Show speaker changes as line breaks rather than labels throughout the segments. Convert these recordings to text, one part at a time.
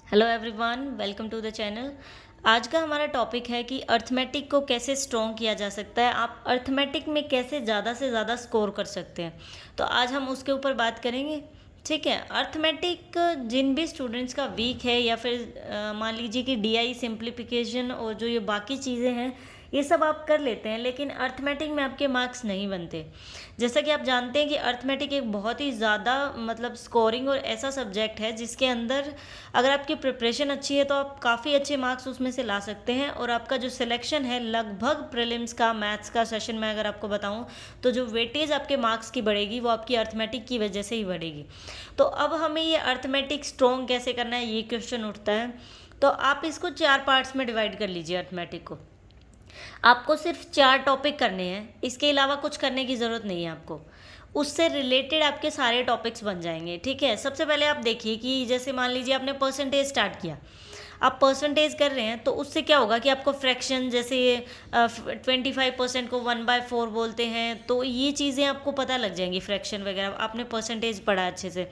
Hello everyone, welcome to the channel. आज का हमारा टॉपिक है कि अर्थमेटिक को कैसे स्ट्रॉन्ग किया जा सकता है। आप अर्थमेटिक में कैसे ज़्यादा से ज़्यादा स्कोर कर सकते हैं, तो आज हम उसके ऊपर बात करेंगे। ठीक है। अर्थमेटिक जिन भी स्टूडेंट्स का वीक है या फिर मान लीजिए कि डीआई सिंप्लीफिकेशन और जो ये बाकी चीज़ें हैं ये सब आप कर लेते हैं, लेकिन अर्थमेटिक में आपके मार्क्स नहीं बनते। जैसा कि आप जानते हैं कि अर्थमेटिक एक बहुत ही ज़्यादा मतलब स्कोरिंग और ऐसा सब्जेक्ट है जिसके अंदर अगर आपकी प्रिपरेशन अच्छी है तो आप काफ़ी अच्छे मार्क्स उसमें से ला सकते हैं। और आपका जो सिलेक्शन है लगभग प्रीलिम्स का मैथ्स का सेशन में अगर आपको बताऊं तो जो वेटेज आपके मार्क्स की बढ़ेगी वो आपकी अर्थमेटिक की वजह से ही बढ़ेगी। तो अब हमें ये अर्थमेटिक स्ट्रॉन्ग कैसे करना है ये क्वेश्चन उठता है। तो आप इसको 4 पार्ट्स में डिवाइड कर लीजिए। अर्थमेटिक को आपको सिर्फ 4 टॉपिक करने हैं, इसके अलावा कुछ करने की ज़रूरत नहीं है आपको। उससे रिलेटेड आपके सारे टॉपिक्स बन जाएंगे। ठीक है। सबसे पहले आप देखिए कि जैसे मान लीजिए आपने परसेंटेज स्टार्ट किया, आप परसेंटेज कर रहे हैं तो उससे क्या होगा कि आपको फ्रैक्शन जैसे 25% को 1/4 बोलते हैं, तो ये चीज़ें आपको पता लग जाएंगी। फ्रैक्शन वगैरह आपने परसेंटेज पढ़ा अच्छे से।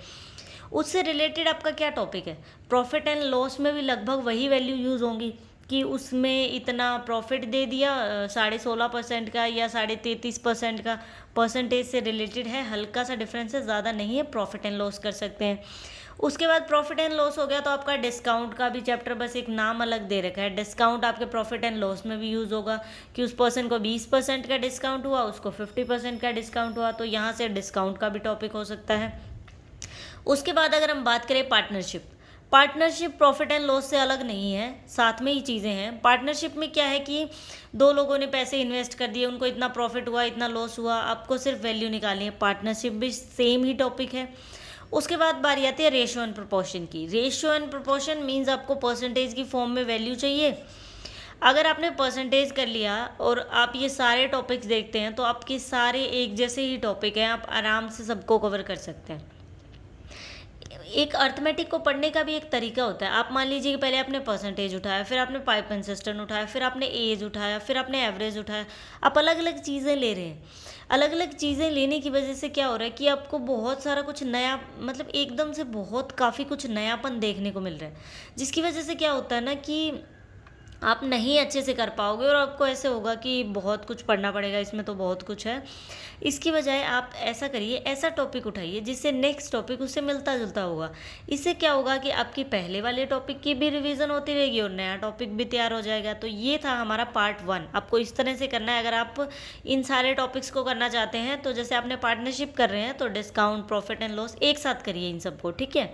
उससे रिलेटेड आपका क्या टॉपिक है, प्रॉफिट एंड लॉस में भी लगभग वही वैल्यू यूज़ होंगी कि उसमें इतना प्रॉफिट दे दिया 16.5% का या 33.5% का। परसेंटेज से रिलेटेड है, हल्का सा डिफरेंस है, ज़्यादा नहीं है। प्रॉफिट एंड लॉस कर सकते हैं। उसके बाद प्रॉफिट एंड लॉस हो गया तो आपका डिस्काउंट का भी चैप्टर, बस एक नाम अलग दे रखा है। डिस्काउंट आपके प्रॉफिट एंड लॉस में भी यूज़ होगा कि उस पर्सन को 20% का डिस्काउंट हुआ, उसको 50% का डिस्काउंट हुआ, तो यहाँ से डिस्काउंट का भी टॉपिक हो सकता है। उसके बाद अगर हम बात करें partnership, partnership profit and loss से अलग नहीं है, साथ में ही चीज़ें हैं। पार्टनरशिप में क्या है कि दो लोगों ने पैसे इन्वेस्ट कर दिए, उनको इतना प्रॉफिट हुआ, इतना लॉस हुआ, आपको सिर्फ वैल्यू निकालनी है। पार्टनरशिप भी सेम ही टॉपिक है। उसके बाद बारी आती है रेशियो एंड प्रोपोर्शन की। रेशियो एंड प्रोपोर्शन मीन्स आपको परसेंटेज की फॉर्म में वैल्यू चाहिए। अगर आपने परसेंटेज कर लिया और आप ये सारे टॉपिक्स देखते हैं तो आपके सारे एक जैसे ही टॉपिक हैं, आप आराम से सबको कवर कर सकते हैं। एक अर्थमेटिक को पढ़ने का भी एक तरीका होता है। आप मान लीजिए कि पहले आपने परसेंटेज उठाया, फिर आपने पाइप कंसिस्टेंट उठाया, फिर आपने एज उठाया, फिर आपने एवरेज उठाया। आप अलग अलग चीज़ें ले रहे हैं। अलग अलग चीज़ें लेने की वजह से क्या हो रहा है कि आपको बहुत सारा कुछ नया, मतलब एकदम से बहुत काफ़ी कुछ नयापन देखने को मिल रहा है, जिसकी वजह से क्या होता है ना कि आप नहीं अच्छे से कर पाओगे और आपको ऐसे होगा कि बहुत कुछ पढ़ना पड़ेगा, इसमें तो बहुत कुछ है। इसकी बजाय आप ऐसा करिए, ऐसा टॉपिक उठाइए जिससे नेक्स्ट टॉपिक उससे मिलता जुलता होगा। इससे क्या होगा कि आपकी पहले वाले टॉपिक की भी रिवीजन होती रहेगी और नया टॉपिक भी तैयार हो जाएगा। तो ये था हमारा पार्ट 1। आपको इस तरह से करना है। अगर आप इन सारे टॉपिक्स को करना चाहते हैं तो जैसे आपने पार्टनरशिप कर रहे हैं तो डिस्काउंट, प्रॉफिट एंड लॉस एक साथ करिए इन सबको। ठीक है।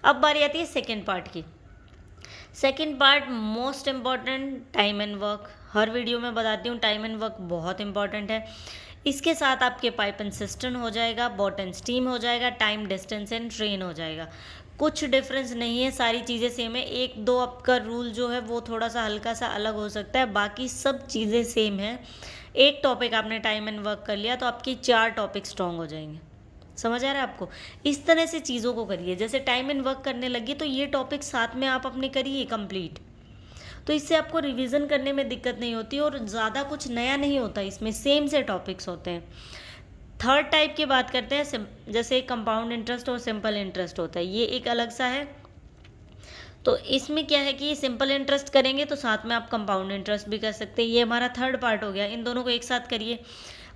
अब बारी आती है सेकेंड पार्ट की। Second part most important, time and work. Her video में बताती हूँ टाइम एंड वर्क बहुत इंपॉर्टेंट है। इसके साथ आपके पाइप एंड सिस्टम हो जाएगा, बॉट एंड स्टीम हो जाएगा, टाइम, डिस्टेंस एंड ट्रेन हो जाएगा। कुछ डिफरेंस नहीं है, सारी चीज़ें सेम है। एक दो आपका रूल जो है वो थोड़ा सा हल्का सा अलग हो सकता है, बाकी सब चीज़ें सेम है। एक टॉपिक आपने टाइम एंड वर्क कर लिया तो आपकी 4 टॉपिक स्ट्रॉन्ग हो जाएंगे। समझ आ रहा है आपको? इस तरह से चीज़ों को करिए। जैसे टाइम एंड वर्क करने लगी तो ये टॉपिक साथ में आप अपने करिए कंप्लीट, तो इससे आपको रिवीजन करने में दिक्कत नहीं होती और ज़्यादा कुछ नया नहीं होता, इसमें सेम से टॉपिक्स होते हैं। थर्ड टाइप की बात करते हैं, जैसे कंपाउंड इंटरेस्ट और सिंपल इंटरेस्ट होता है, ये एक अलग सा है। तो इसमें क्या है कि सिंपल इंटरेस्ट करेंगे तो साथ में आप कंपाउंड इंटरेस्ट भी कर सकते हैं। ये हमारा थर्ड पार्ट हो गया। इन दोनों को एक साथ करिए।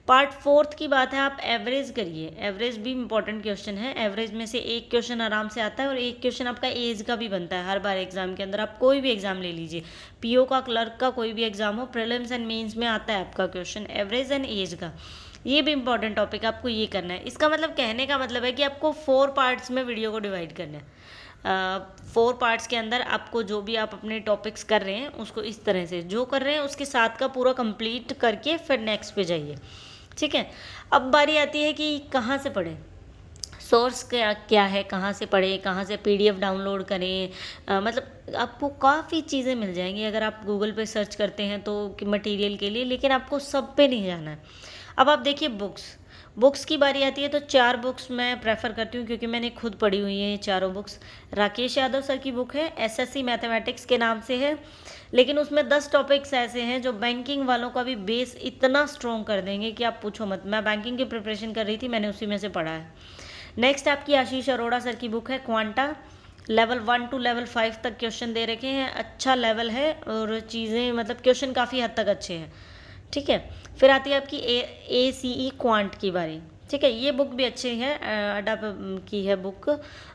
पार्ट फोर्थ की बात है, आप एवरेज करिए। एवरेज भी इंपॉर्टेंट क्वेश्चन है। एवरेज में से एक क्वेश्चन आराम से आता है और एक क्वेश्चन आपका एज का भी बनता है हर बार एग्जाम के अंदर। आप कोई भी एग्जाम ले लीजिए, पीओ का, क्लर्क का, कोई भी एग्जाम हो, प्रीलिम्स एंड मेंस में आता है आपका क्वेश्चन एवरेज एंड एज का। ये भी इंपॉर्टेंट टॉपिक, आपको ये करना है। इसका मतलब, कहने का मतलब है कि आपको 4 पार्ट्स में वीडियो को डिवाइड करना है। 4 पार्ट्स के अंदर आपको जो भी आप अपने टॉपिक्स कर रहे हैं उसको इस तरह से जो कर रहे हैं उसके साथ का पूरा कंप्लीट करके फिर नेक्स्ट पे जाइए। ठीक है। अब बारी आती है कि कहाँ से पढ़ें, सोर्स क्या क्या है, कहाँ से पढ़ें, कहाँ से पीडीएफ डाउनलोड करें। मतलब आपको काफ़ी चीज़ें मिल जाएंगी अगर आप गूगल पे सर्च करते हैं तो मटेरियल के लिए, लेकिन आपको सब पे नहीं जाना है। अब आप देखिए बुक्स की बारी आती है तो 4 बुक्स मैं प्रेफर करती हूँ क्योंकि मैंने खुद पढ़ी हुई है ये चारों बुक्स। राकेश यादव सर की बुक है, एसएससी मैथमेटिक्स के नाम से है, लेकिन उसमें 10 टॉपिक्स ऐसे हैं जो बैंकिंग वालों का भी बेस इतना स्ट्रॉन्ग कर देंगे कि आप पूछो मत। मैं बैंकिंग की प्रिपरेशन कर रही थी, मैंने उसी में से पढ़ा है। नेक्स्ट आपकी आशीष अरोड़ा सर की बुक है क्वांटा, लेवल 1 टू लेवल 5 तक क्वेश्चन दे रखे हैं, अच्छा लेवल है और चीज़ें मतलब क्वेश्चन काफ़ी हद तक अच्छे हैं, ठीक है। फिर आती है आपकी ACE क्वांट की बारी, ठीक है। ये बुक भी अच्छी है, अडाप की है बुक,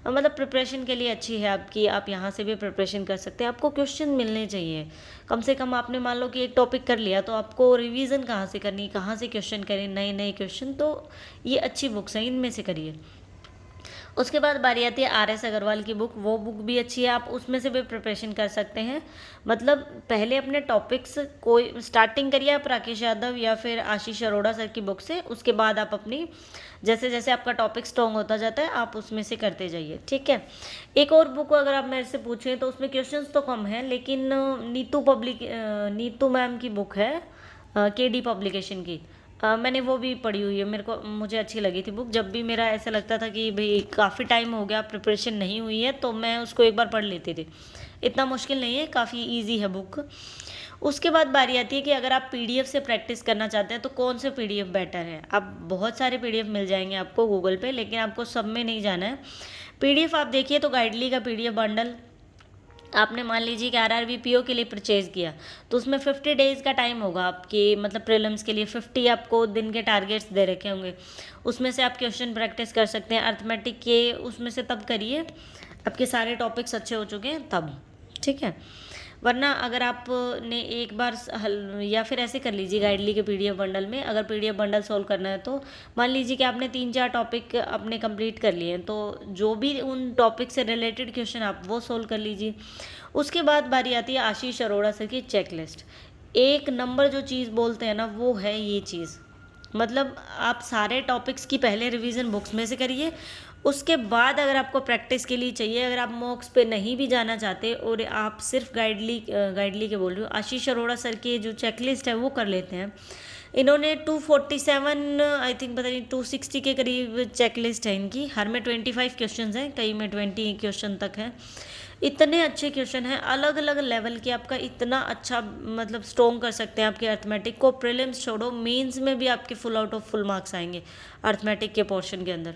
मतलब प्रिपरेशन के लिए अच्छी है आपकी, आप यहाँ से भी प्रिपरेशन कर सकते हैं। आपको क्वेश्चन मिलने चाहिए कम से कम। आपने मान लो कि एक टॉपिक कर लिया तो आपको रिवीजन कहाँ से करनी, कहाँ से क्वेश्चन करें, नए नए क्वेश्चन, तो ये अच्छी बुक्स हैं, इनमें से करिए। उसके बाद बारी आती है RS अग्रवाल की बुक, वो बुक भी अच्छी है, आप उसमें से भी प्रिपरेशन कर सकते हैं। मतलब पहले अपने टॉपिक्स कोई स्टार्टिंग करिए आप राकेश यादव या फिर आशीष अरोड़ा सर की बुक से, उसके बाद आप अपनी जैसे जैसे आपका टॉपिक स्ट्रॉन्ग होता जाता है आप उसमें से करते जाइए, ठीक है। एक और बुक अगर आप मेरे से पूछें तो उसमें क्वेश्चंस तो कम हैं, लेकिन नीतू मैम की बुक है, KD पब्लिकेशन की। मैंने वो भी पढ़ी हुई है, मुझे अच्छी लगी थी बुक। जब भी मेरा ऐसा लगता था कि भाई काफ़ी टाइम हो गया, प्रिपरेशन नहीं हुई है, तो मैं उसको एक बार पढ़ लेती थी। इतना मुश्किल नहीं है, काफ़ी इजी है बुक। उसके बाद बारी आती है कि अगर आप PDF से प्रैक्टिस करना चाहते हैं तो कौन से PDF बेटर है। अब बहुत सारे PDF मिल जाएंगे आपको गूगल पे, लेकिन आपको सब में नहीं जाना है। PDF आप देखिए तो गाइडली का PDF बंडल आपने मान लीजिए कि RRBPO के लिए परचेज़ किया, तो उसमें 50 डेज़ का टाइम होगा आपके, मतलब प्रीलिम्स के लिए 50 आपको दिन के टारगेट्स दे रखे होंगे, उसमें से आप क्वेश्चन प्रैक्टिस कर सकते हैं। अर्थमेटिक के उसमें से तब करिए आपके सारे टॉपिक्स अच्छे हो चुके हैं तब, ठीक है। वरना अगर आपने एक बार या फिर ऐसे कर लीजिए गाइडली के PDF बंडल में, अगर PDF बंडल सॉल्व करना है तो मान लीजिए कि आपने 3-4 टॉपिक अपने कंप्लीट कर लिए हैं, तो जो भी उन टॉपिक से रिलेटेड क्वेश्चन आप वो सॉल्व कर लीजिए। उसके बाद बारी आती है आशीष अरोड़ा सर की चेकलिस्ट। एक नंबर जो चीज़ बोलते हैं ना वो है ये चीज़, मतलब आप सारे टॉपिक्स की पहले रिवीजन बुक्स में से करिए, उसके बाद अगर आपको प्रैक्टिस के लिए चाहिए, अगर आप मॉक्स पे नहीं भी जाना चाहते और आप सिर्फ गाइडली के बोल रही हूँ, आशीष अरोड़ा सर की जो चेकलिस्ट है वो कर लेते हैं। इन्होंने 247 आई थिंक पता नहीं 260 के करीब चेकलिस्ट है इनकी, हर में 25 क्वेश्चन हैं, कई में 20 क्वेश्चन तक हैं। इतने अच्छे क्वेश्चन हैं, अलग अलग लेवल के, आपका इतना अच्छा मतलब स्ट्रॉन्ग कर सकते हैं आपके अर्थमेटिक को। प्रीलिम्स छोड़ो, मेंस में भी आपके full out of full marks आएंगे अर्थमेटिक के पोर्शन के अंदर,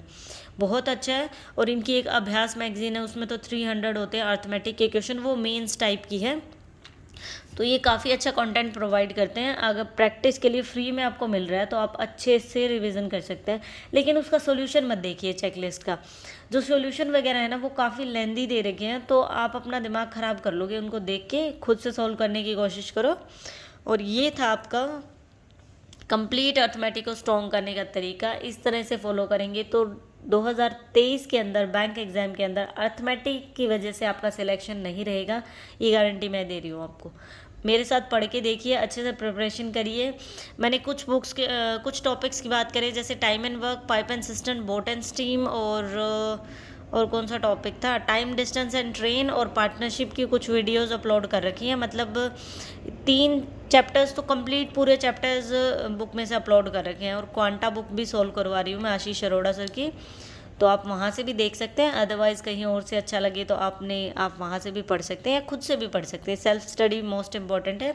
बहुत अच्छा है। और इनकी एक अभ्यास मैगजीन है, उसमें तो 300 होते हैं अर्थमेटिक के क्वेश्चन, वो मेंस टाइप की है। तो ये काफ़ी अच्छा कंटेंट प्रोवाइड करते हैं। अगर प्रैक्टिस के लिए फ्री में आपको मिल रहा है तो आप अच्छे से रिवीजन कर सकते हैं, लेकिन उसका सोल्यूशन मत देखिए। चेकलिस्ट का जो सोल्यूशन वगैरह है ना वो काफ़ी लेंदी दे रखे हैं, तो आप अपना दिमाग ख़राब कर लोगे उनको देख के, खुद से सॉल्व करने की कोशिश करो। और ये था आपका कंप्लीट अर्थमेटिक को स्ट्रॉन्ग करने का तरीका। इस तरह से फॉलो करेंगे तो 2023 के अंदर बैंक एग्ज़ाम के अंदर अर्थमेटिक की वजह से आपका सिलेक्शन नहीं रहेगा, ये गारंटी मैं दे रही हूँ आपको। मेरे साथ पढ़ के देखिए, अच्छे से प्रिपरेशन करिए। मैंने कुछ बुक्स के कुछ टॉपिक्स की बात करें, जैसे time and work, pipe and system, boat and steam, और कौन सा टॉपिक था, टाइम डिस्टेंस एंड ट्रेन और पार्टनरशिप की कुछ वीडियोस अपलोड कर रखी हैं। मतलब 3 चैप्टर्स तो कंप्लीट पूरे चैप्टर्स बुक में से अपलोड कर रखे हैं, और क्वांटा बुक भी सॉल्व करवा रही हूँ मैं आशीष अरोड़ा सर की, तो आप वहाँ से भी देख सकते हैं। अदरवाइज़ कहीं और से अच्छा लगे तो आप वहाँ से भी पढ़ सकते हैं या खुद से भी पढ़ सकते हैं। सेल्फ स्टडी मोस्ट इंपॉर्टेंट है।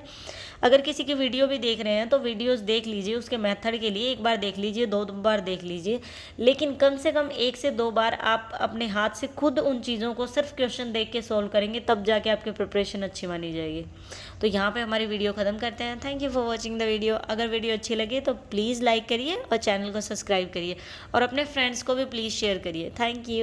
अगर किसी की वीडियो भी देख रहे हैं तो वीडियोस देख लीजिए, उसके मेथड के लिए एक बार देख लीजिए, 2 बार देख लीजिए, लेकिन कम से कम 1 से 2 बार आप अपने हाथ से खुद उन चीज़ों को सिर्फ क्वेश्चन देख के सॉल्व करेंगे, तब जाके आपकी प्रिपरेशन अच्छी मानी जाएगी। तो यहाँ पे हमारी वीडियो ख़त्म करते हैं। Thank you for watching the video. अगर वीडियो अच्छी लगे तो प्लीज़ लाइक करिए और चैनल को सब्सक्राइब करिए, और अपने फ्रेंड्स को भी प्लीज़ शेयर करिए। Thank you.